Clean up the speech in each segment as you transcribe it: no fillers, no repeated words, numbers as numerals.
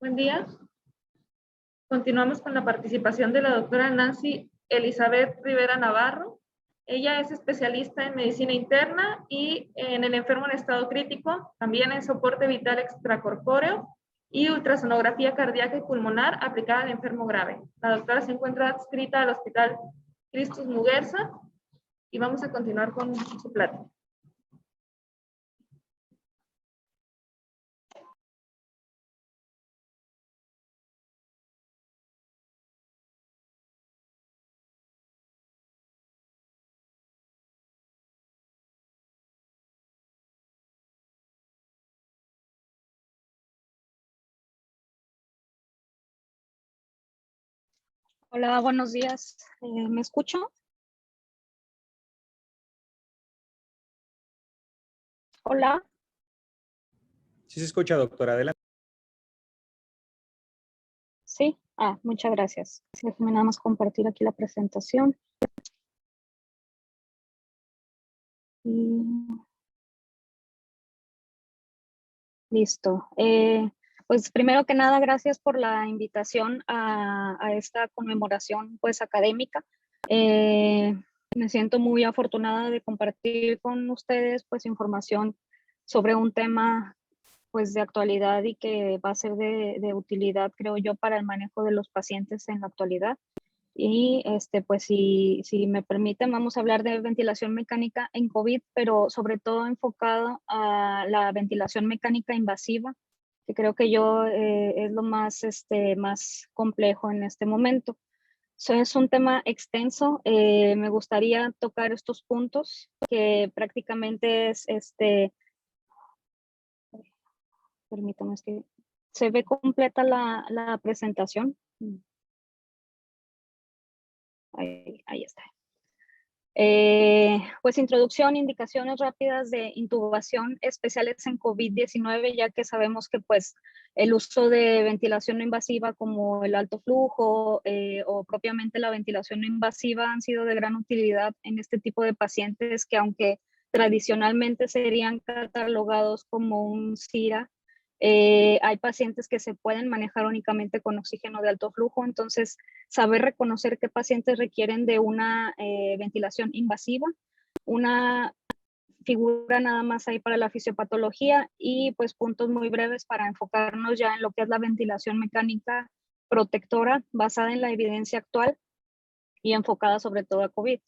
Buen día. Continuamos con la participación de la doctora Nancy Elizabeth Rivera Navarro. Ella es especialista en medicina interna y en el enfermo en estado crítico, también en soporte vital extracorpóreo y ultrasonografía cardíaca y pulmonar aplicada al enfermo grave. La doctora se encuentra adscrita al Hospital Cristus Muguerza y vamos a continuar con su plática. Hola, buenos días. ¿Me escucho? Hola. Sí se escucha, doctora. Adelante. Sí. Muchas gracias. Déjame nada más compartir aquí la presentación. Listo. Pues primero que nada, gracias por la invitación a esta conmemoración pues académica. Me siento muy afortunada de compartir con ustedes pues información sobre un tema pues de actualidad y que va a ser de utilidad, creo yo, para el manejo de los pacientes en la actualidad. Y pues si me permiten, vamos a hablar de ventilación mecánica en COVID, pero sobre todo enfocado a la ventilación mecánica invasiva, que creo que yo es lo más, más complejo en este momento. Es un tema extenso. Me gustaría tocar estos puntos que prácticamente es, permítame, es que se ve completa la presentación. Ahí está. Pues introducción, indicaciones rápidas de intubación especiales en COVID-19, ya que sabemos que pues el uso de ventilación no invasiva como el alto flujo o propiamente la ventilación no invasiva han sido de gran utilidad en este tipo de pacientes que aunque tradicionalmente serían catalogados como un SIRA, hay pacientes que se pueden manejar únicamente con oxígeno de alto flujo, entonces saber reconocer qué pacientes requieren de una ventilación invasiva, una figura nada más ahí para la fisiopatología y pues puntos muy breves para enfocarnos ya en lo que es la ventilación mecánica protectora basada en la evidencia actual y enfocada sobre todo a COVID.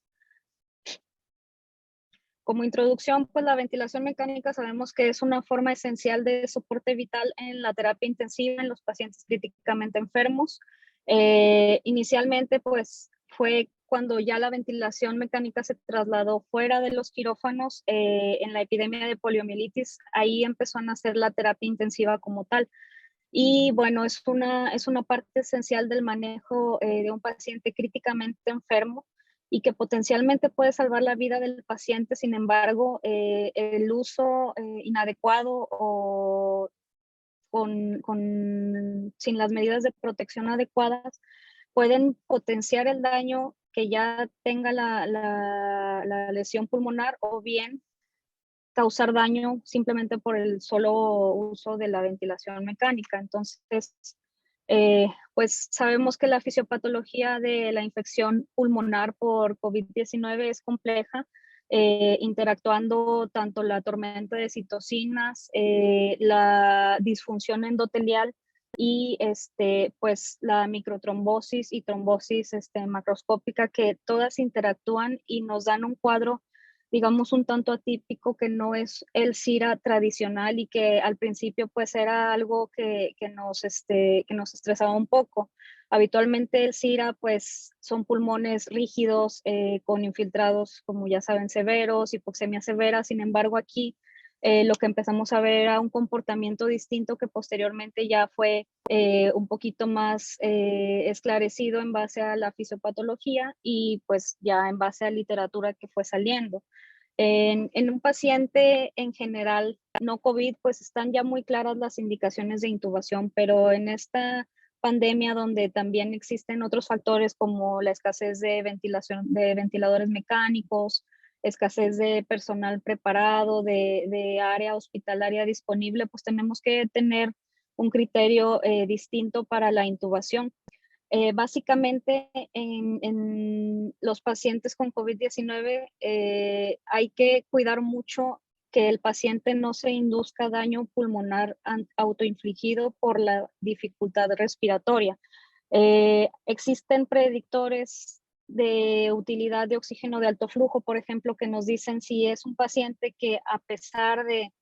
Como introducción, pues la ventilación mecánica sabemos que es una forma esencial de soporte vital en la terapia intensiva en los pacientes críticamente enfermos. Inicialmente, pues fue cuando ya la ventilación mecánica se trasladó fuera de los quirófanos en la epidemia de poliomielitis. Ahí empezó a nacer la terapia intensiva como tal. Y bueno, es una parte esencial del manejo de un paciente críticamente enfermo y que potencialmente puede salvar la vida del paciente. Sin embargo, el uso inadecuado o sin las medidas de protección adecuadas pueden potenciar el daño que ya tenga la lesión pulmonar o bien causar daño simplemente por el solo uso de la ventilación mecánica. Entonces, pues sabemos que la fisiopatología de la infección pulmonar por COVID-19 es compleja, interactuando tanto la tormenta de citocinas, la disfunción endotelial y pues la microtrombosis y trombosis macroscópica, que todas interactúan y nos dan un cuadro, digamos, un tanto atípico, que no es el SIRA tradicional y que al principio pues era algo que nos estresaba un poco. Habitualmente el SIRA pues son pulmones rígidos con infiltrados, como ya saben, severos, hipoxemia severa. Sin embargo, aquí lo que empezamos a ver era un comportamiento distinto que posteriormente ya fue un poquito más esclarecido en base a la fisiopatología y pues ya en base a literatura que fue saliendo. En un paciente en general, no COVID, pues están ya muy claras las indicaciones de intubación, pero en esta pandemia donde también existen otros factores como la escasez de ventilación, de ventiladores mecánicos, escasez de personal preparado, de área hospitalaria disponible, pues tenemos que tener un criterio distinto para la intubación. Básicamente, en los pacientes con COVID-19 hay que cuidar mucho que el paciente no se induzca daño pulmonar autoinfligido por la dificultad respiratoria. Existen predictores de utilidad de oxígeno de alto flujo, por ejemplo, que nos dicen si es un paciente que, a pesar de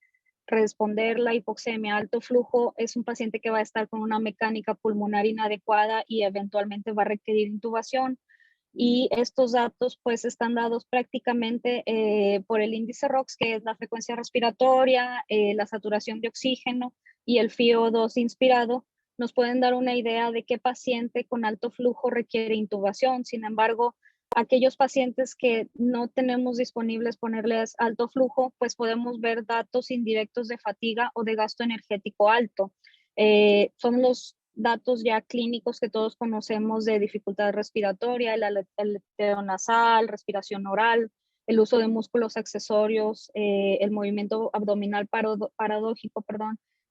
responder la hipoxemia a alto flujo, es un paciente que va a estar con una mecánica pulmonar inadecuada y eventualmente va a requerir intubación. Y estos datos pues están dados prácticamente por el índice ROX, que es la frecuencia respiratoria, la saturación de oxígeno y el FiO2 inspirado. Nos pueden dar una idea de qué paciente con alto flujo requiere intubación. Sin embargo, aquellos pacientes que no tenemos disponibles ponerles alto flujo, pues podemos ver datos indirectos de fatiga o de gasto energético alto. Son los datos ya clínicos que todos conocemos de dificultad respiratoria, el aleteo nasal, respiración oral, el uso de músculos accesorios, el movimiento abdominal paradójico,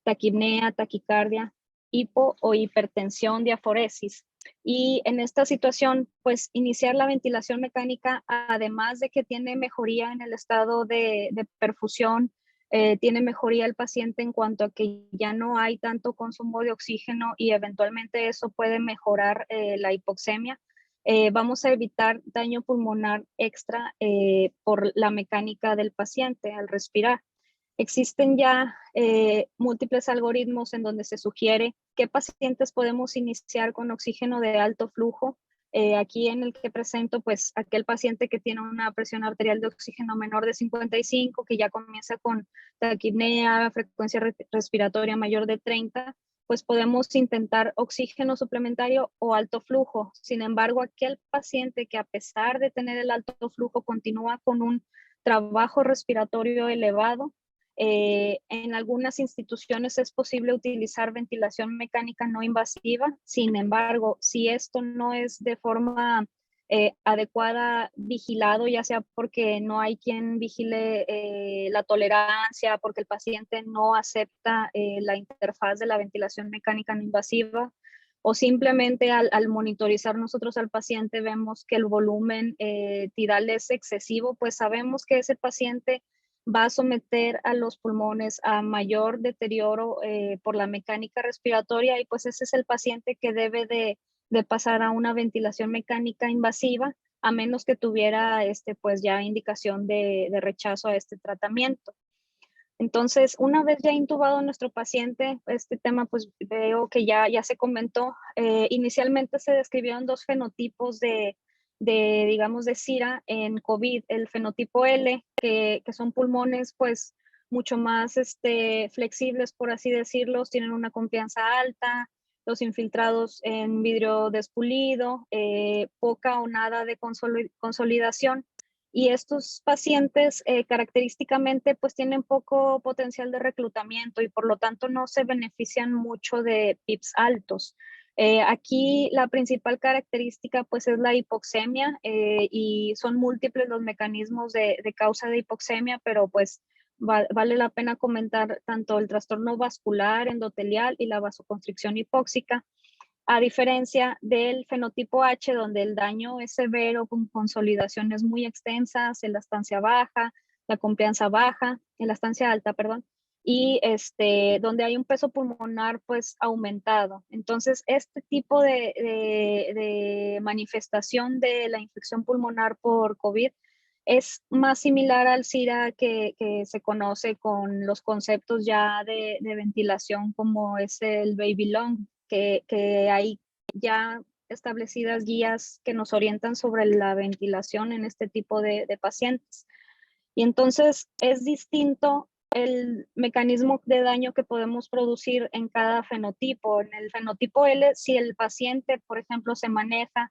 taquipnea, taquicardia, hipo o hipertensión, diaforesis. Y en esta situación, pues iniciar la ventilación mecánica, además de que tiene mejoría en el estado de perfusión, tiene mejoría el paciente en cuanto a que ya no hay tanto consumo de oxígeno y eventualmente eso puede mejorar la hipoxemia. Vamos a evitar daño pulmonar extra por la mecánica del paciente al respirar. Existen ya múltiples algoritmos en donde se sugiere qué pacientes podemos iniciar con oxígeno de alto flujo. Aquí en el que presento, pues aquel paciente que tiene una presión arterial de oxígeno menor de 55, que ya comienza con taquipnea, frecuencia respiratoria mayor de 30, pues podemos intentar oxígeno suplementario o alto flujo. Sin embargo, aquel paciente que, a pesar de tener el alto flujo, continúa con un trabajo respiratorio elevado, en algunas instituciones es posible utilizar ventilación mecánica no invasiva. Sin embargo, si esto no es de forma adecuada vigilado, ya sea porque no hay quien vigile la tolerancia, porque el paciente no acepta la interfaz de la ventilación mecánica no invasiva, o simplemente al monitorizar nosotros al paciente vemos que el volumen tidal es excesivo, pues sabemos que ese paciente va a someter a los pulmones a mayor deterioro por la mecánica respiratoria, y pues ese es el paciente que debe de pasar a una ventilación mecánica invasiva, a menos que tuviera pues ya indicación de rechazo a este tratamiento. Entonces, una vez ya intubado nuestro paciente, este tema pues veo que ya se comentó. Inicialmente se describieron dos fenotipos digamos, de SIRA en COVID. El fenotipo L, que son pulmones pues mucho más flexibles, por así decirlo, tienen una confianza alta, los infiltrados en vidrio despulido, poca o nada de consolidación. Y estos pacientes característicamente pues tienen poco potencial de reclutamiento y por lo tanto no se benefician mucho de PIPs altos. Aquí la principal característica pues es la hipoxemia y son múltiples los mecanismos de causa de hipoxemia, pero pues vale la pena comentar tanto el trastorno vascular endotelial y la vasoconstricción hipóxica, a diferencia del fenotipo H, donde el daño es severo con consolidaciones muy extensas, en la estancia baja, la confianza baja, en la estancia alta, perdón, y donde hay un peso pulmonar pues aumentado. Entonces, este tipo de manifestación de la infección pulmonar por COVID es más similar al SIRA que se conoce con los conceptos ya de ventilación, como es el baby lung, que hay ya establecidas guías que nos orientan sobre la ventilación en este tipo de pacientes. Y entonces es distinto el mecanismo de daño que podemos producir en cada fenotipo. En el fenotipo L, si el paciente, por ejemplo, se maneja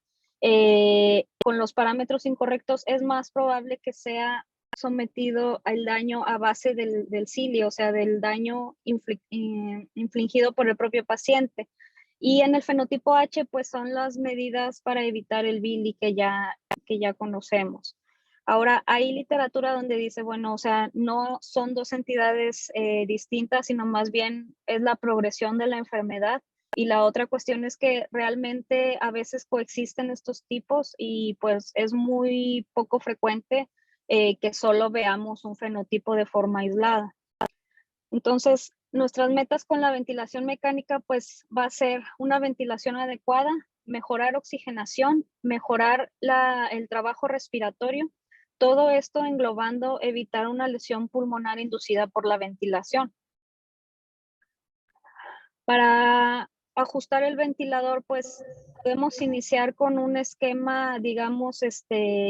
con los parámetros incorrectos, es más probable que sea sometido al daño a base del cilio, o sea, del daño infligido por el propio paciente. Y en el fenotipo H, pues son las medidas para evitar el BILI que ya conocemos. Ahora, hay literatura donde dice, bueno, o sea, no son dos entidades distintas, sino más bien es la progresión de la enfermedad. Y la otra cuestión es que realmente a veces coexisten estos tipos y pues es muy poco frecuente que solo veamos un fenotipo de forma aislada. Entonces, nuestras metas con la ventilación mecánica pues va a ser una ventilación adecuada, mejorar oxigenación, mejorar el trabajo respiratorio, todo esto englobando evitar una lesión pulmonar inducida por la ventilación. Para ajustar el ventilador, pues podemos iniciar con un esquema, digamos,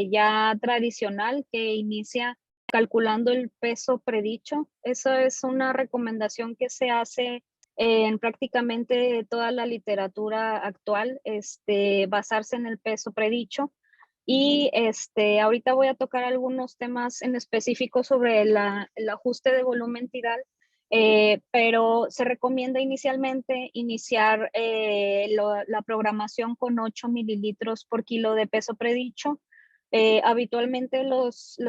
ya tradicional que inicia calculando el peso predicho. Eso es una recomendación que se hace en prácticamente toda la literatura actual, basarse en el peso predicho. Y ahorita voy a tocar algunos temas en específico sobre el ajuste de volumen tidal, pero se recomienda inicialmente iniciar la programación con 8 mililitros por kilo de peso predicho. Habitualmente los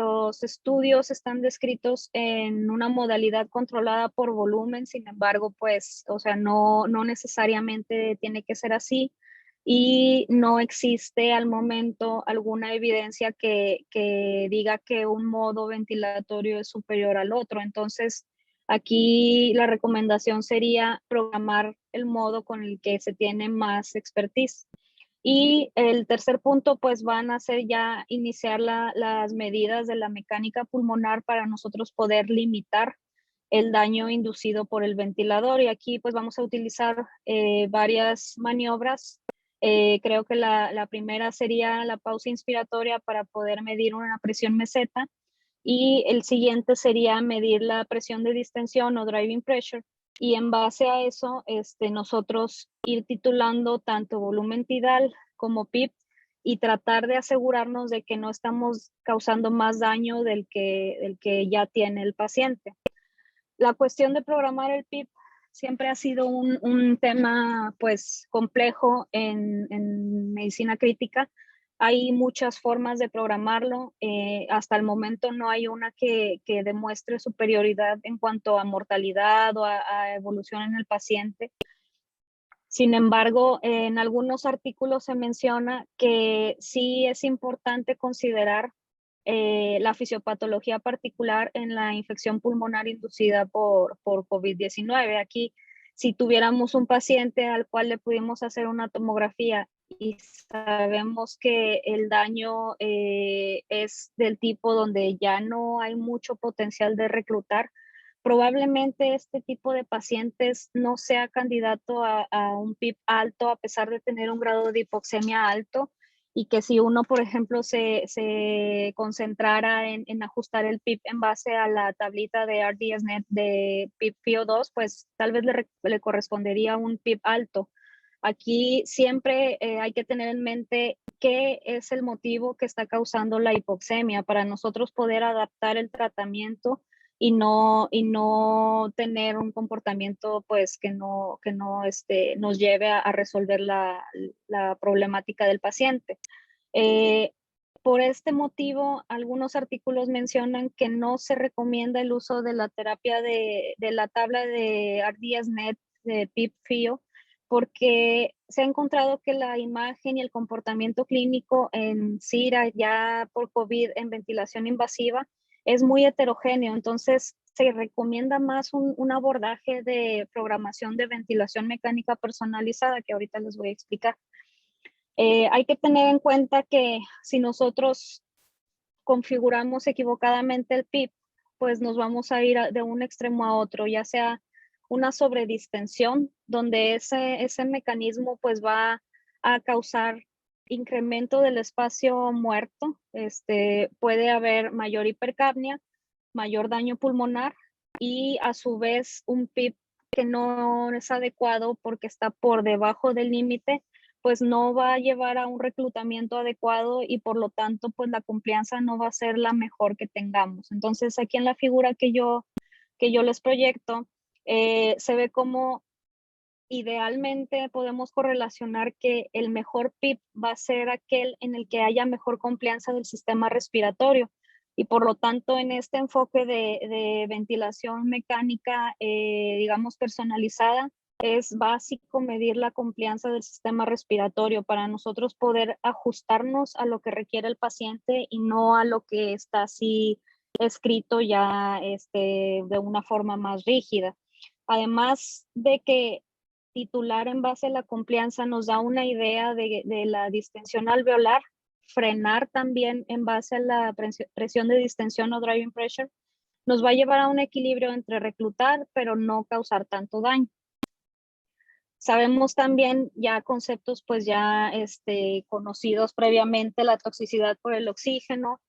estudios están descritos en una modalidad controlada por volumen, sin embargo, pues, o sea, no necesariamente tiene que ser así y no existe al momento alguna evidencia que diga que un modo ventilatorio es superior al otro. Entonces, aquí la recomendación sería programar el modo con el que se tiene más expertise. Y el tercer punto, pues van a ser ya iniciar las medidas de la mecánica pulmonar para nosotros poder limitar el daño inducido por el ventilador. Y aquí pues vamos a utilizar varias maniobras. Creo que la primera sería la pausa inspiratoria para poder medir una presión meseta. Y el siguiente sería medir la presión de distensión o driving pressure. Y en base a eso, nosotros ir titulando tanto volumen tidal como PIP y tratar de asegurarnos de que no estamos causando más daño del que ya tiene el paciente. La cuestión de programar el PIP siempre ha sido un tema pues complejo en medicina crítica. Hay muchas formas de programarlo. Hasta el momento no hay una que demuestre superioridad en cuanto a mortalidad o a evolución en el paciente. Sin embargo, en algunos artículos se menciona que sí es importante considerar la fisiopatología particular en la infección pulmonar inducida por COVID-19. Aquí, si tuviéramos un paciente al cual le pudimos hacer una tomografía y sabemos que el daño es del tipo donde ya no hay mucho potencial de reclutar, probablemente este tipo de pacientes no sea candidato a un PIP alto a pesar de tener un grado de hipoxemia alto, y que si uno, por ejemplo, se concentrara en ajustar el PIP en base a la tablita de RDSNet de PIP FIO2, pues tal vez le correspondería un PIP alto. Aquí siempre hay que tener en mente qué es el motivo que está causando la hipoxemia para nosotros poder adaptar el tratamiento y no tener un comportamiento pues que no nos lleve a resolver la problemática del paciente. Por este motivo, algunos artículos mencionan que no se recomienda el uso de la terapia de la tabla de RDSNet de PIP-FIO porque se ha encontrado que la imagen y el comportamiento clínico en CIRA ya por COVID en ventilación invasiva es muy heterogéneo. Entonces, se recomienda más un abordaje de programación de ventilación mecánica personalizada, que ahorita les voy a explicar. Hay que tener en cuenta que si nosotros configuramos equivocadamente el PIP, pues nos vamos a ir de un extremo a otro, ya sea una sobredistensión, donde ese mecanismo pues va a causar incremento del espacio muerto, puede haber mayor hipercapnia, mayor daño pulmonar y a su vez un PIP que no es adecuado porque está por debajo del límite, pues no va a llevar a un reclutamiento adecuado y por lo tanto pues la complianza no va a ser la mejor que tengamos. Entonces aquí en la figura que yo les proyecto se ve como idealmente podemos correlacionar que el mejor PIP va a ser aquel en el que haya mejor complianza del sistema respiratorio. Y por lo tanto, en este enfoque de ventilación mecánica, digamos, personalizada, es básico medir la complianza del sistema respiratorio para nosotros poder ajustarnos a lo que requiere el paciente y no a lo que está así escrito ya de una forma más rígida. Además de que titular en base a la complianza nos da una idea de la distensión alveolar, frenar también en base a la presión de distensión o driving pressure, nos va a llevar a un equilibrio entre reclutar, pero no causar tanto daño. Sabemos también ya conceptos pues ya conocidos previamente, la toxicidad por el oxígeno,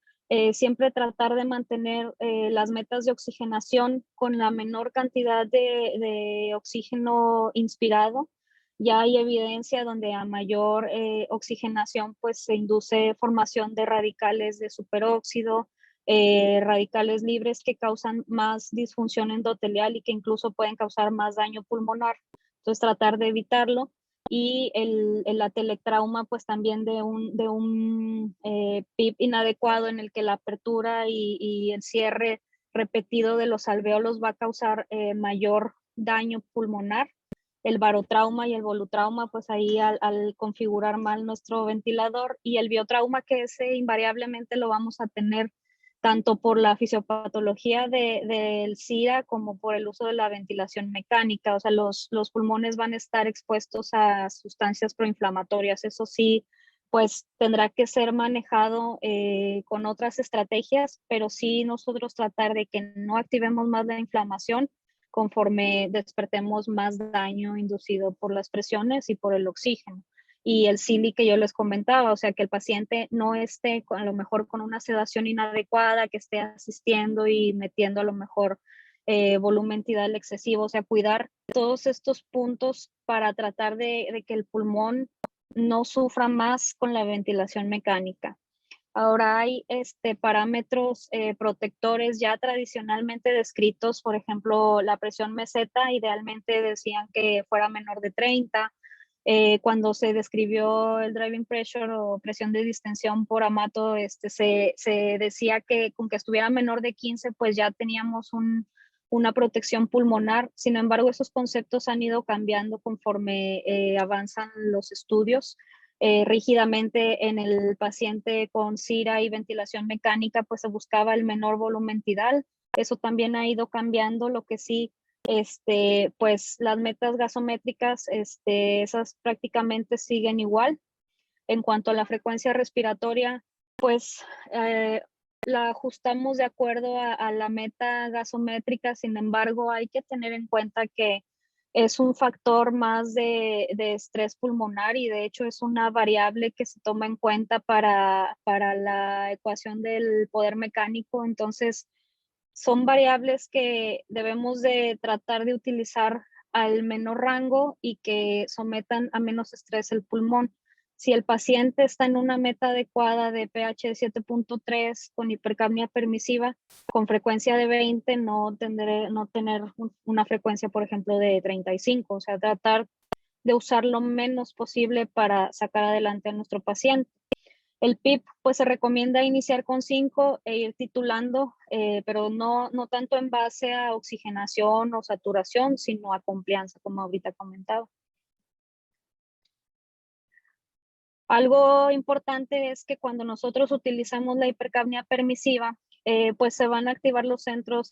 siempre tratar de mantener las metas de oxigenación con la menor cantidad de oxígeno inspirado. Ya hay evidencia donde a mayor oxigenación pues se induce formación de radicales de superóxido, radicales libres que causan más disfunción endotelial y que incluso pueden causar más daño pulmonar. Entonces tratar de evitarlo. Y el atelectrauma pues también de un PIP inadecuado en el que la apertura y el cierre repetido de los alvéolos va a causar mayor daño pulmonar. El barotrauma y el volutrauma pues ahí al configurar mal nuestro ventilador, y el biotrauma que ese invariablemente lo vamos a tener tanto por la fisiopatología del SIDA como por el uso de la ventilación mecánica. O sea, los pulmones van a estar expuestos a sustancias proinflamatorias. Eso sí, pues tendrá que ser manejado con otras estrategias, pero sí nosotros tratar de que no activemos más la inflamación conforme despertemos más daño inducido por las presiones y por el oxígeno. Y el CILI que yo les comentaba, o sea, que el paciente no esté a lo mejor con una sedación inadecuada, que esté asistiendo y metiendo a lo mejor volumen tidal excesivo, o sea, cuidar todos estos puntos para tratar de que el pulmón no sufra más con la ventilación mecánica. Ahora hay parámetros protectores ya tradicionalmente descritos, por ejemplo, la presión meseta, idealmente decían que fuera menor de 30. Cuando se describió el driving pressure o presión de distensión por Amato, se decía que con que estuviera menor de 15, pues ya teníamos una protección pulmonar. Sin embargo, esos conceptos han ido cambiando conforme avanzan los estudios. Rígidamente en el paciente con CIRA y ventilación mecánica, pues se buscaba el menor volumen tidal. Eso también ha ido cambiando, lo que sí, pues las metas gasométricas, esas prácticamente siguen igual. En cuanto a la frecuencia respiratoria, pues la ajustamos de acuerdo a la meta gasométrica. Sin embargo, hay que tener en cuenta que es un factor más de estrés pulmonar, y de hecho es una variable que se toma en cuenta para la ecuación del poder mecánico. Entonces, son variables que debemos de tratar de utilizar al menor rango y que sometan a menos estrés el pulmón. Si el paciente está en una meta adecuada de pH de 7.3 con hipercapnia permisiva, con frecuencia de 20, no tener una frecuencia, por ejemplo, de 35. O sea, tratar de usar lo menos posible para sacar adelante a nuestro paciente. El PIP, pues se recomienda iniciar con 5 e ir titulando, pero no tanto en base a oxigenación o saturación, sino a complianza, como ahorita comentaba. Algo importante es que cuando nosotros utilizamos la hipercapnia permisiva, pues se van a activar los centros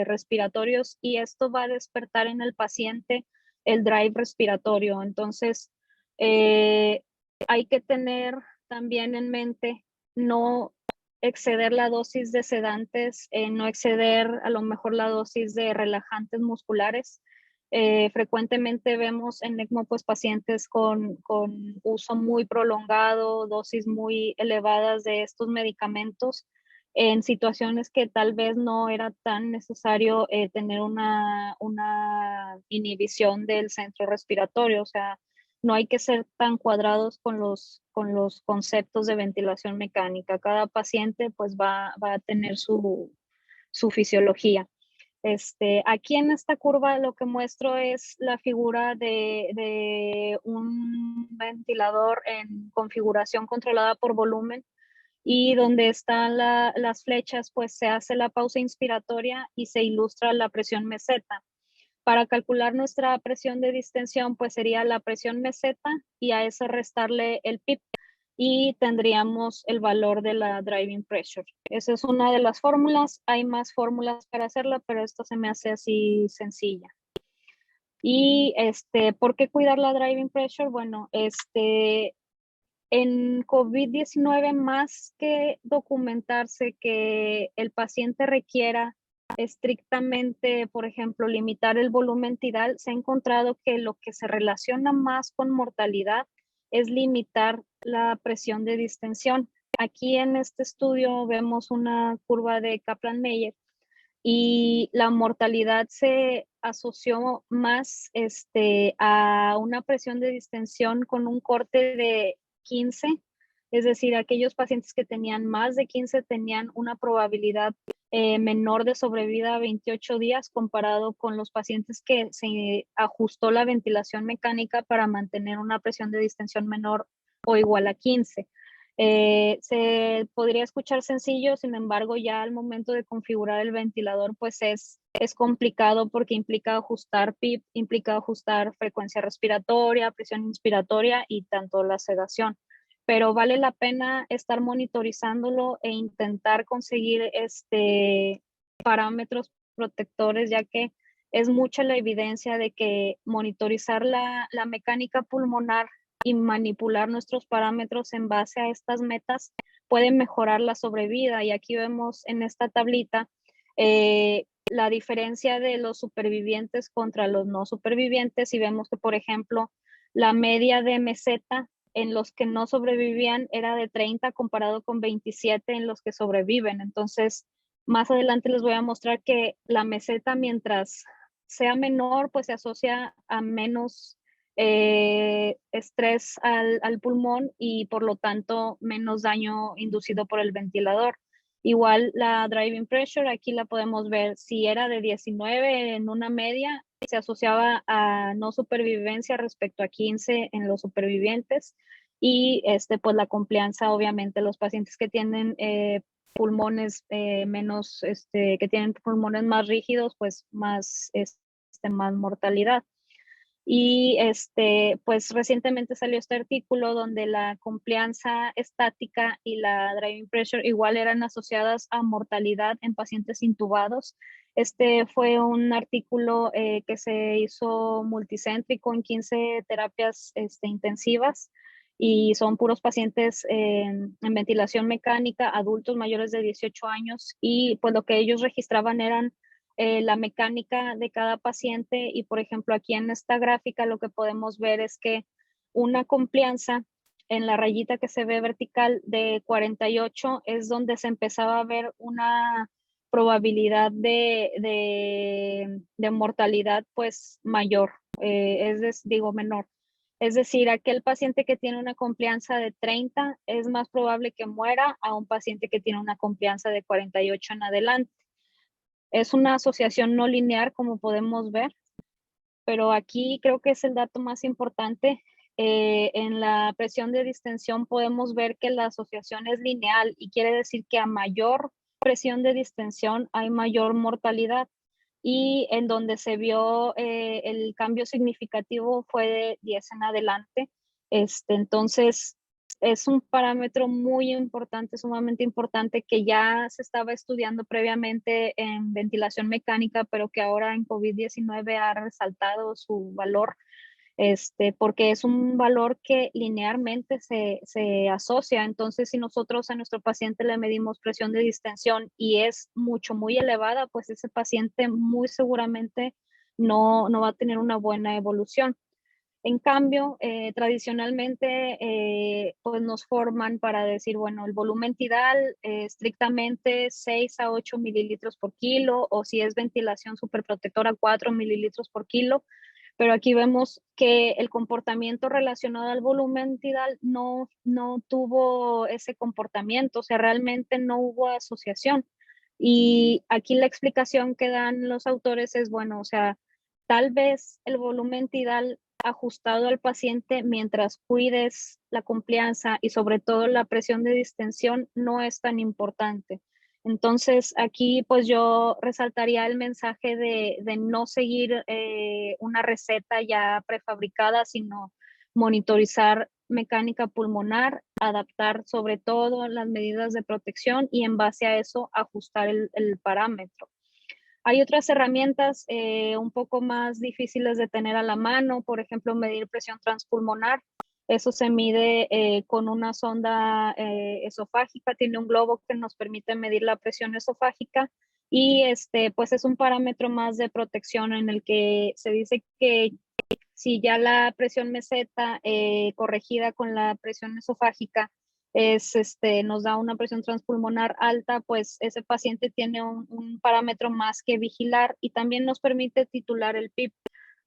respiratorios, y esto va a despertar en el paciente el drive respiratorio. Entonces, hay que tener también en mente no exceder la dosis de sedantes, no exceder a lo mejor la dosis de relajantes musculares. Frecuentemente vemos en ECMO pues pacientes con uso muy prolongado, dosis muy elevadas de estos medicamentos, en situaciones que tal vez no era tan necesario tener una inhibición del centro respiratorio. O sea, no hay que ser tan cuadrados con los conceptos de ventilación mecánica. Cada paciente pues va a tener su fisiología. Aquí en esta curva lo que muestro es la figura de un ventilador en configuración controlada por volumen, y donde están las flechas, pues se hace la pausa inspiratoria y se ilustra la presión meseta. Para calcular nuestra presión de distensión, pues sería la presión meseta y a eso restarle el PIP y tendríamos el valor de la driving pressure. Esa es una de las fórmulas. Hay más fórmulas para hacerla, pero esta se me hace así sencilla. Y ¿por qué cuidar la driving pressure? Bueno, en COVID-19, más que documentarse que el paciente requiera estrictamente, por ejemplo, limitar el volumen tidal, se ha encontrado que lo que se relaciona más con mortalidad es limitar la presión de distensión. Aquí en este estudio vemos una curva de Kaplan-Meier y la mortalidad se asoció más a una presión de distensión con un corte de 15, es decir, aquellos pacientes que tenían más de 15 tenían una probabilidad menor de sobrevida a 28 días comparado con los pacientes que se ajustó la ventilación mecánica para mantener una presión de distensión menor o igual a 15. Se podría escuchar sencillo, sin embargo, ya al momento de configurar el ventilador, pues es complicado porque implica ajustar PIP, implica ajustar frecuencia respiratoria, presión inspiratoria y tanto la sedación. Pero vale la pena estar monitorizándolo e intentar conseguir parámetros protectores, ya que es mucha la evidencia de que monitorizar la mecánica pulmonar y manipular nuestros parámetros en base a estas metas puede mejorar la sobrevida. Y aquí vemos en esta tablita la diferencia de los supervivientes contra los no supervivientes, y vemos que, por ejemplo, la media de meseta en los que no sobrevivían era de 30 comparado con 27 en los que sobreviven. Entonces, más adelante les voy a mostrar que la meseta, mientras sea menor, pues se asocia a menos estrés al pulmón y por lo tanto menos daño inducido por el ventilador. Igual la driving pressure, aquí la podemos ver, si era de 19 en una media, se asociaba a no supervivencia respecto a 15 en los supervivientes, y pues la complianza, obviamente, los pacientes que tienen pulmones menos, que tienen pulmones más rígidos, pues más mortalidad. Y pues recientemente salió este artículo donde la complianza estática y la driving pressure igual eran asociadas a mortalidad en pacientes intubados. Fue un artículo que se hizo multicéntrico en 15 terapias intensivas, y son puros pacientes en ventilación mecánica, adultos mayores de 18 años, y pues lo que ellos registraban eran la mecánica de cada paciente. Y por ejemplo, aquí en esta gráfica lo que podemos ver es que una complianza en la rayita que se ve vertical de 48 es donde se empezaba a ver una probabilidad de mortalidad pues mayor, menor. Es decir, aquel paciente que tiene una complianza de 30 es más probable que muera a un paciente que tiene una complianza de 48 en adelante. Es una asociación no lineal, como podemos ver, pero aquí creo que es el dato más importante. En la presión de distensión podemos ver que la asociación es lineal, y quiere decir que a mayor presión de distensión hay mayor mortalidad, y en donde se vio el cambio significativo fue de 10 en adelante. Entonces, es un parámetro muy importante, sumamente importante, que ya se estaba estudiando previamente en ventilación mecánica, pero que ahora en COVID-19 ha resaltado su valor, porque es un valor que linealmente se asocia. Entonces, si nosotros a nuestro paciente le medimos presión de distensión y es muy elevada, pues ese paciente muy seguramente no va a tener una buena evolución. En cambio, tradicionalmente, pues nos forman para decir, bueno, el volumen tidal estrictamente 6 a 8 mililitros por kilo, o si es ventilación superprotectora 4 mililitros por kilo. Pero aquí vemos que el comportamiento relacionado al volumen tidal no tuvo ese comportamiento, o sea, realmente no hubo asociación. Y aquí la explicación que dan los autores es, bueno, o sea, tal vez el volumen tidal ajustado al paciente mientras cuides la complianza y sobre todo la presión de distensión no es tan importante. Entonces, aquí pues yo resaltaría el mensaje de no seguir una receta ya prefabricada, sino monitorizar mecánica pulmonar, adaptar sobre todo las medidas de protección y en base a eso ajustar el parámetro. Hay otras herramientas un poco más difíciles de tener a la mano, por ejemplo, medir presión transpulmonar. Eso se mide con una sonda esofágica, tiene un globo que nos permite medir la presión esofágica y pues es un parámetro más de protección en el que se dice que si ya la presión meseta corregida con la presión esofágica nos da una presión transpulmonar alta, pues ese paciente tiene un parámetro más que vigilar y también nos permite titular el PIP.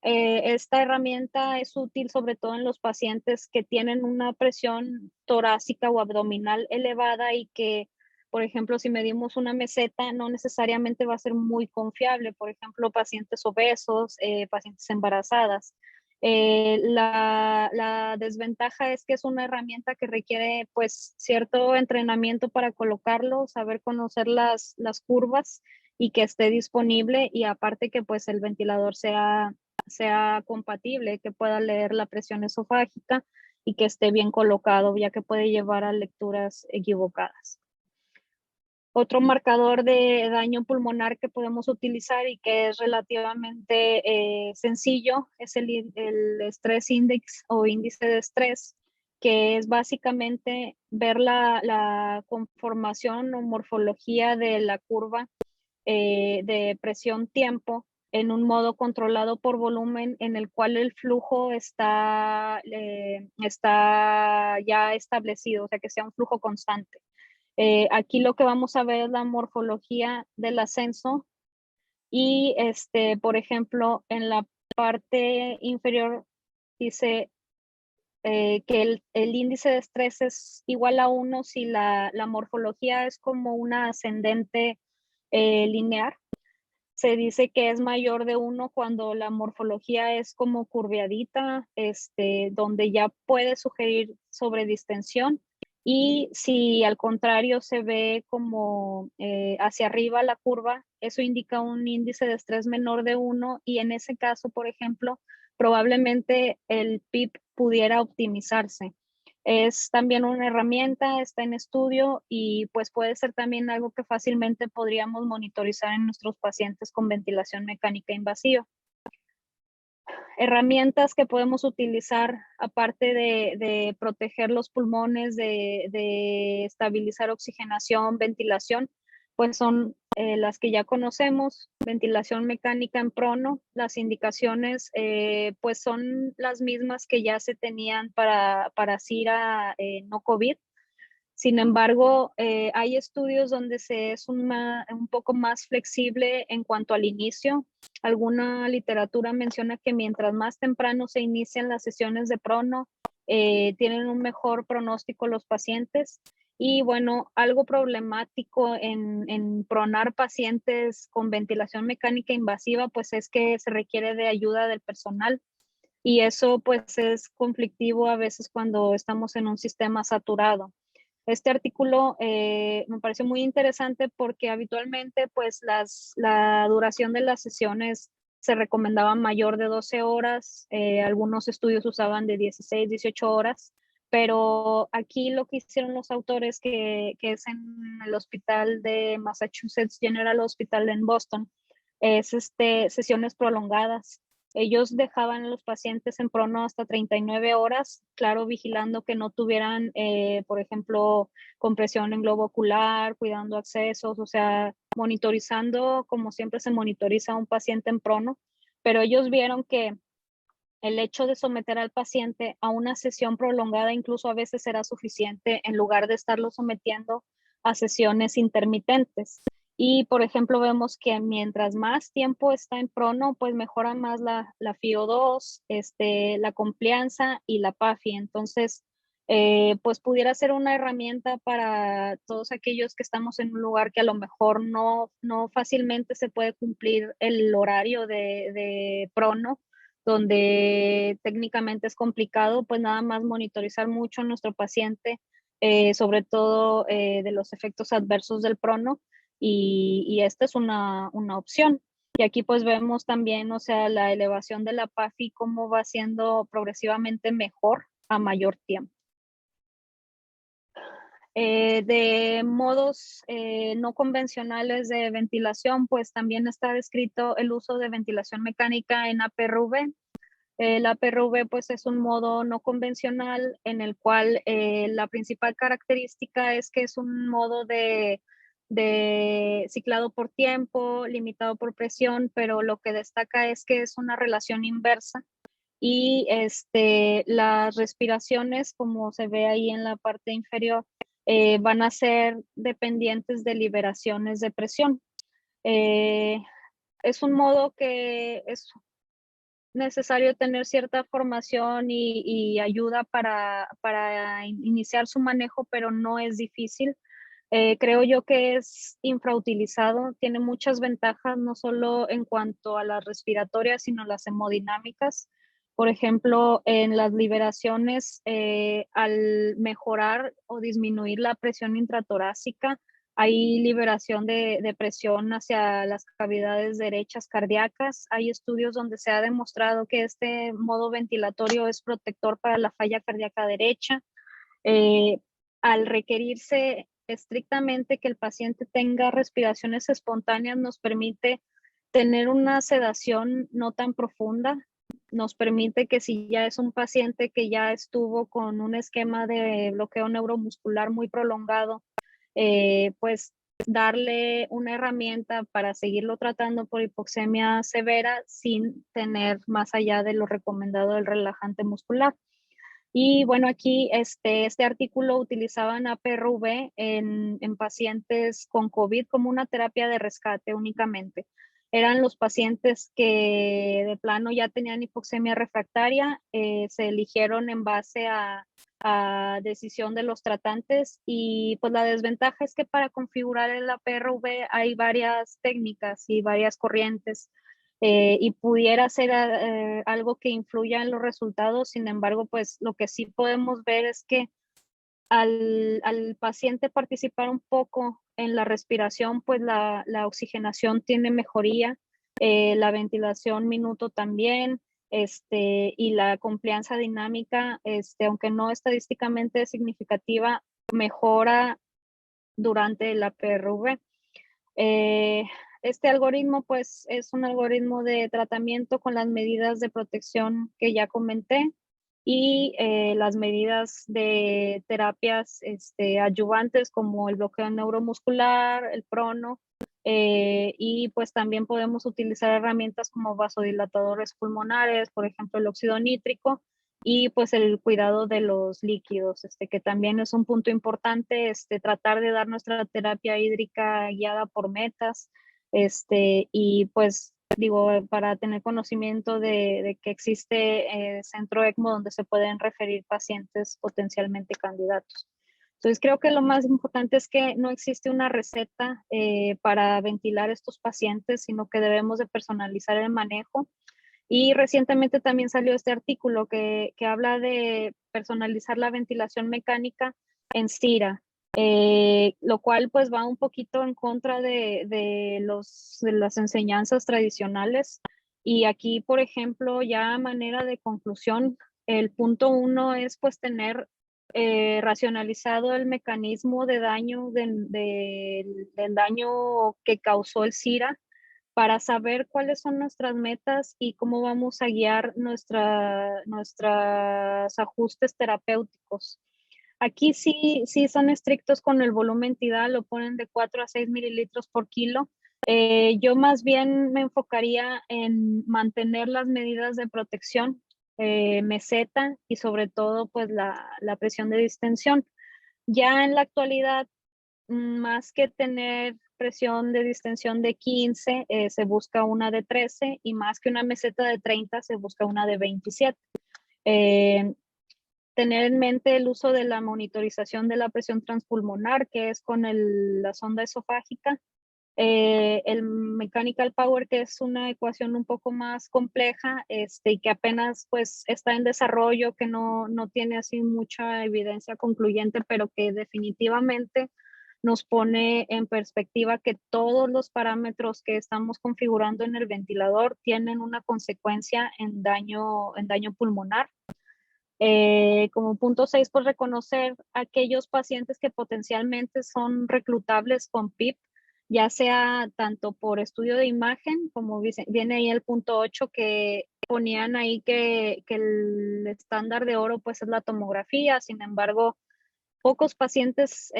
Esta herramienta es útil sobre todo en los pacientes que tienen una presión torácica o abdominal elevada y que, por ejemplo, si medimos una meseta, no necesariamente va a ser muy confiable. Por ejemplo, pacientes obesos, pacientes embarazadas. La desventaja es que es una herramienta que requiere pues cierto entrenamiento para colocarlo, saber conocer las curvas y que esté disponible y aparte que pues el ventilador sea compatible, que pueda leer la presión esofágica y que esté bien colocado, ya que puede llevar a lecturas equivocadas. Otro marcador de daño pulmonar que podemos utilizar y que es relativamente sencillo es el Stress Index o índice de estrés, que es básicamente ver la conformación o morfología de la curva de presión-tiempo en un modo controlado por volumen en el cual el flujo está ya establecido, o sea, que sea un flujo constante. Aquí lo que vamos a ver es la morfología del ascenso y, por ejemplo, en la parte inferior dice que el índice de estrés es igual a 1 si la morfología es como una ascendente lineal. Se dice que es mayor de 1 cuando la morfología es como curveadita, donde ya puede sugerir sobredistensión. Y si al contrario se ve como hacia arriba la curva, eso indica un índice de estrés menor de 1 y en ese caso, por ejemplo, probablemente el PIP pudiera optimizarse. Es también una herramienta, está en estudio y pues puede ser también algo que fácilmente podríamos monitorizar en nuestros pacientes con ventilación mecánica invasiva. Herramientas que podemos utilizar aparte de proteger los pulmones, de estabilizar oxigenación, ventilación, pues son las que ya conocemos, ventilación mecánica en prono. Las indicaciones pues son las mismas que ya se tenían para SIRA no COVID. Sin embargo, hay estudios donde se es un poco más flexible en cuanto al inicio. Alguna literatura menciona que mientras más temprano se inician las sesiones de prono, tienen un mejor pronóstico los pacientes. Y bueno, algo problemático en pronar pacientes con ventilación mecánica invasiva, pues es que se requiere de ayuda del personal. Y eso pues es conflictivo a veces cuando estamos en un sistema saturado. Este artículo me pareció muy interesante porque habitualmente pues la duración de las sesiones se recomendaba mayor de 12 horas, algunos estudios usaban de 16, 18 horas, pero aquí lo que hicieron los autores, que es en el hospital de Massachusetts General Hospital en Boston, es sesiones prolongadas. Ellos dejaban a los pacientes en prono hasta 39 horas, claro, vigilando que no tuvieran, por ejemplo, compresión en globo ocular, cuidando accesos, o sea, monitorizando como siempre se monitoriza a un paciente en prono, pero ellos vieron que el hecho de someter al paciente a una sesión prolongada incluso a veces era suficiente en lugar de estarlo sometiendo a sesiones intermitentes. Y, por ejemplo, vemos que mientras más tiempo está en prono, pues mejora más la FiO2, la complianza y la PAFI. Entonces, pues pudiera ser una herramienta para todos aquellos que estamos en un lugar que a lo mejor no fácilmente se puede cumplir el horario de prono, donde técnicamente es complicado, pues nada más monitorizar mucho a nuestro paciente, sobre todo de los efectos adversos del prono, y esta es una opción. Y aquí pues vemos también, o sea, la elevación de la PAFI, cómo va siendo progresivamente mejor a mayor tiempo. De modos no convencionales de ventilación, pues también está descrito el uso de ventilación mecánica en APRV. El APRV pues es un modo no convencional en el cual la principal característica es que es un modo de ciclado por tiempo, limitado por presión, pero lo que destaca es que es una relación inversa y las respiraciones, como se ve ahí en la parte inferior, van a ser dependientes de liberaciones de presión. Es un modo que es necesario tener cierta formación y ayuda para iniciar su manejo, pero no es difícil. Creo yo que es infrautilizado, tiene muchas ventajas, no solo en cuanto a las respiratorias, sino las hemodinámicas. Por ejemplo, en las liberaciones, al mejorar o disminuir la presión intratorácica, hay liberación de presión hacia las cavidades derechas cardíacas. Hay estudios donde se ha demostrado que este modo ventilatorio es protector para la falla cardíaca derecha. Al requerirse estrictamente que el paciente tenga respiraciones espontáneas, nos permite tener una sedación no tan profunda, nos permite que si ya es un paciente que ya estuvo con un esquema de bloqueo neuromuscular muy prolongado, pues darle una herramienta para seguirlo tratando por hipoxemia severa sin tener más allá de lo recomendado del relajante muscular. Y bueno, aquí este artículo utilizaban APRV en pacientes con COVID como una terapia de rescate únicamente. Eran los pacientes que de plano ya tenían hipoxemia refractaria, se eligieron en base a decisión de los tratantes y pues la desventaja es que para configurar el APRV hay varias técnicas y varias corrientes. Y pudiera ser algo que influya en los resultados. Sin embargo, pues lo que sí podemos ver es que al paciente participar un poco en la respiración, pues la oxigenación tiene mejoría, la ventilación minuto también, y la complianza dinámica, aunque no estadísticamente significativa, mejora durante la PRV. Este algoritmo pues es un algoritmo de tratamiento con las medidas de protección que ya comenté y las medidas de terapias adyuvantes como el bloqueo neuromuscular, el prono, y pues también podemos utilizar herramientas como vasodilatadores pulmonares, por ejemplo el óxido nítrico, y pues el cuidado de los líquidos, que también es un punto importante, tratar de dar nuestra terapia hídrica guiada por metas, y pues digo, para tener conocimiento de que existe centro ECMO donde se pueden referir pacientes potencialmente candidatos. Entonces creo que lo más importante es que no existe una receta para ventilar estos pacientes, sino que debemos de personalizar el manejo. Y recientemente también salió este artículo que habla de personalizar la ventilación mecánica en CIRA, lo cual pues va un poquito en contra de las enseñanzas tradicionales. Y aquí, por ejemplo, ya a manera de conclusión, el punto 1 es pues tener racionalizado el mecanismo de daño del daño que causó el CIRA, para saber cuáles son nuestras metas y cómo vamos a guiar nuestros ajustes terapéuticos. Aquí sí son estrictos con el volumen tidal, lo ponen de 4 a 6 mililitros por kilo. Yo más bien me enfocaría en mantener las medidas de protección, meseta y sobre todo pues la presión de distensión. Ya en la actualidad, más que tener presión de distensión de 15, se busca una de 13 y más que una meseta de 30, se busca una de 27. tener en mente el uso de la monitorización de la presión transpulmonar, que es con la sonda esofágica. El mechanical power, que es una ecuación un poco más compleja, y que apenas pues está en desarrollo, que no tiene así mucha evidencia concluyente, pero que definitivamente nos pone en perspectiva que todos los parámetros que estamos configurando en el ventilador tienen una consecuencia en daño pulmonar. Como punto 6, pues reconocer aquellos pacientes que potencialmente son reclutables con PIP, ya sea tanto por estudio de imagen, como viene ahí el punto 8, que ponían ahí que el estándar de oro pues es la tomografía. Sin embargo, pocos pacientes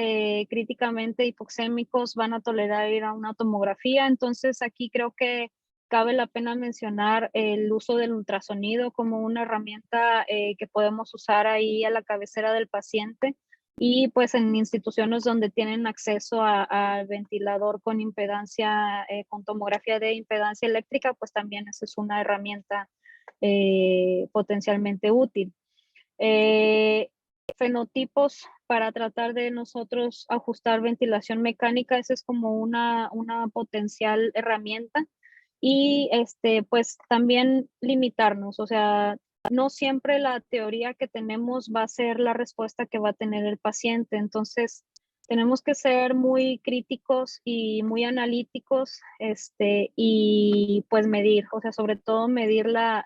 críticamente hipoxémicos van a tolerar ir a una tomografía. Entonces aquí creo que cabe la pena mencionar el uso del ultrasonido como una herramienta que podemos usar ahí a la cabecera del paciente, y pues en instituciones donde tienen acceso al ventilador con impedancia, con tomografía de impedancia eléctrica, pues también esa es una herramienta potencialmente útil. Fenotipos para tratar de nosotros ajustar ventilación mecánica, esa es como una potencial herramienta. Y pues también limitarnos, o sea, no siempre la teoría que tenemos va a ser la respuesta que va a tener el paciente. Entonces, tenemos que ser muy críticos y muy analíticos, y pues medir, o sea, sobre todo medir la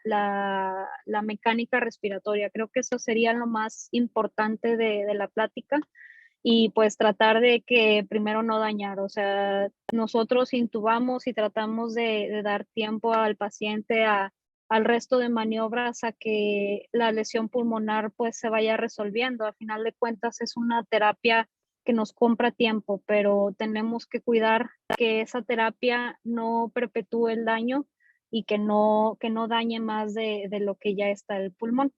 mecánica respiratoria. Creo que eso sería lo más importante de la plática. Y pues tratar de que primero no dañar, o sea, nosotros intubamos y tratamos de dar tiempo al paciente al resto de maniobras a que la lesión pulmonar pues se vaya resolviendo. A final de cuentas es una terapia que nos compra tiempo, pero tenemos que cuidar que esa terapia no perpetúe el daño y que no dañe más de lo que ya está el pulmón.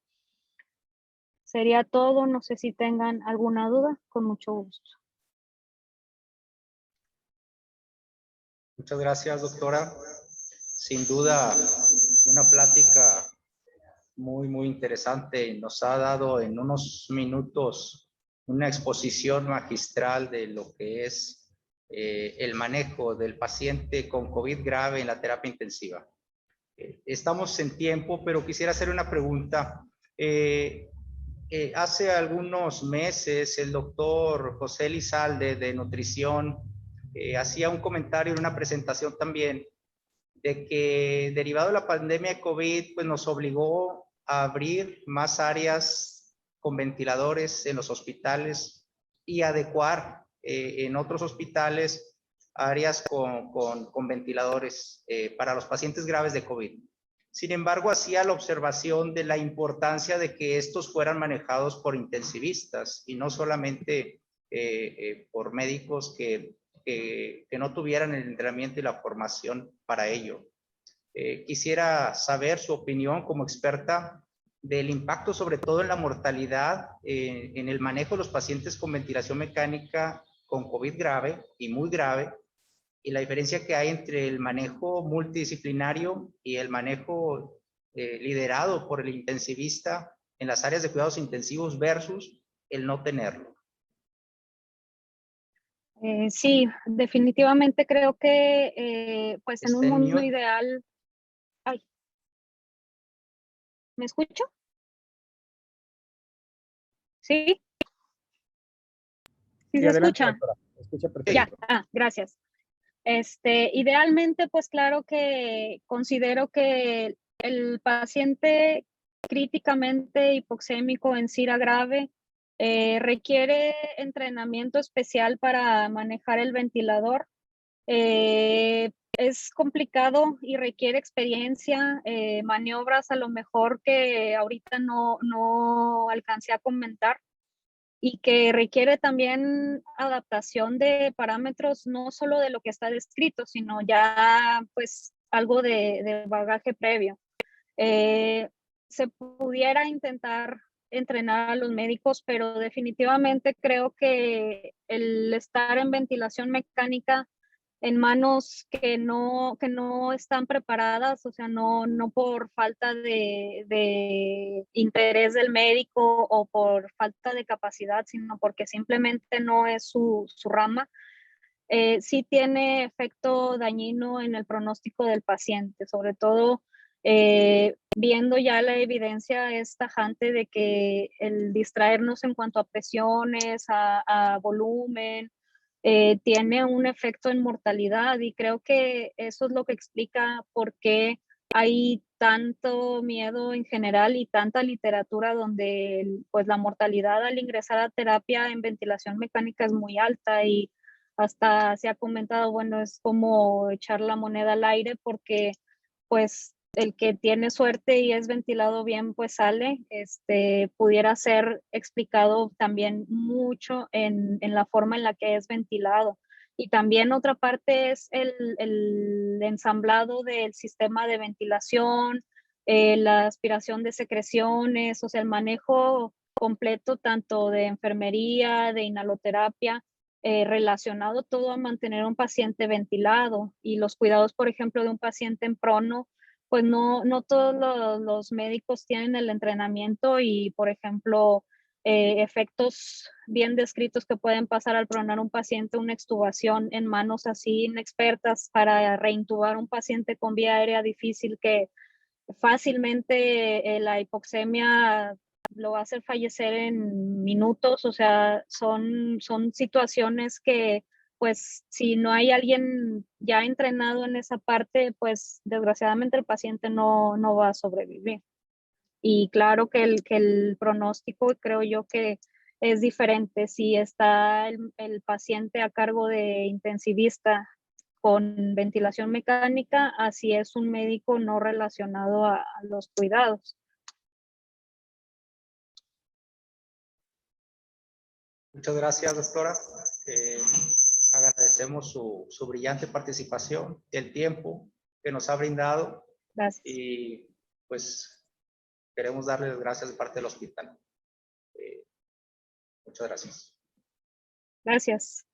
Sería todo, no sé si tengan alguna duda, con mucho gusto. Muchas gracias, doctora. Sin duda, una plática muy, muy interesante. Nos ha dado en unos minutos una exposición magistral de lo que es el manejo del paciente con COVID grave en la terapia intensiva. Estamos en tiempo, pero quisiera hacer una pregunta. Hace algunos meses el doctor José Elizalde de nutrición hacía un comentario en una presentación también de que derivado de la pandemia de COVID pues nos obligó a abrir más áreas con ventiladores en los hospitales y adecuar en otros hospitales áreas con ventiladores para los pacientes graves de COVID. Sin embargo, hacía la observación de la importancia de que estos fueran manejados por intensivistas y no solamente por médicos que no tuvieran el entrenamiento y la formación para ello. Quisiera saber su opinión como experta del impacto, sobre todo en la mortalidad, en el manejo de los pacientes con ventilación mecánica con COVID grave y muy grave, y la diferencia que hay entre el manejo multidisciplinario y el manejo liderado por el intensivista en las áreas de cuidados intensivos versus el no tenerlo. Sí, definitivamente creo que pues en un mundo ideal... Ay, ¿me escucho? ¿Sí? ¿Sí se adelante, escucha? doctora. Escucha perfecto. Ya, gracias. Idealmente, pues claro que considero que el paciente críticamente hipoxémico en SIRA grave requiere entrenamiento especial para manejar el ventilador. Es complicado y requiere experiencia, maniobras a lo mejor que ahorita no alcancé a comentar, y que requiere también adaptación de parámetros, no solo de lo que está descrito, sino ya pues algo de bagaje previo. Se pudiera intentar entrenar a los médicos, pero definitivamente creo que el estar en ventilación mecánica en manos que no están preparadas, o sea, no por falta de interés del médico o por falta de capacidad, sino porque simplemente no es su rama, sí tiene efecto dañino en el pronóstico del paciente, sobre todo viendo ya la evidencia es tajante de que el distraernos en cuanto a presiones, a volumen, tiene un efecto en mortalidad, y creo que eso es lo que explica por qué hay tanto miedo en general y tanta literatura donde pues la mortalidad al ingresar a terapia en ventilación mecánica es muy alta, y hasta se ha comentado, bueno, es como echar la moneda al aire, porque pues el que tiene suerte y es ventilado bien, pues sale. Pudiera ser explicado también mucho en la forma en la que es ventilado. Y también otra parte es el ensamblado del sistema de ventilación, la aspiración de secreciones, o sea, el manejo completo tanto de enfermería, de inhaloterapia, relacionado todo a mantener un paciente ventilado, y los cuidados, por ejemplo, de un paciente en prono, pues no todos los médicos tienen el entrenamiento y, por ejemplo, efectos bien descritos que pueden pasar al pronar un paciente, una extubación en manos así inexpertas para reintubar un paciente con vía aérea difícil, que fácilmente la hipoxemia lo va a hacer fallecer en minutos. O sea, son situaciones que, pues, si no hay alguien ya entrenado en esa parte, pues desgraciadamente el paciente no va a sobrevivir. Y claro que el pronóstico, creo yo que es diferente si está el paciente a cargo de intensivista con ventilación mecánica, así es un médico no relacionado a los cuidados. Muchas gracias, doctora. Agradecemos su brillante participación, el tiempo que nos ha brindado, Gracias. y pues queremos darle las gracias de parte del hospital. Muchas gracias. Gracias.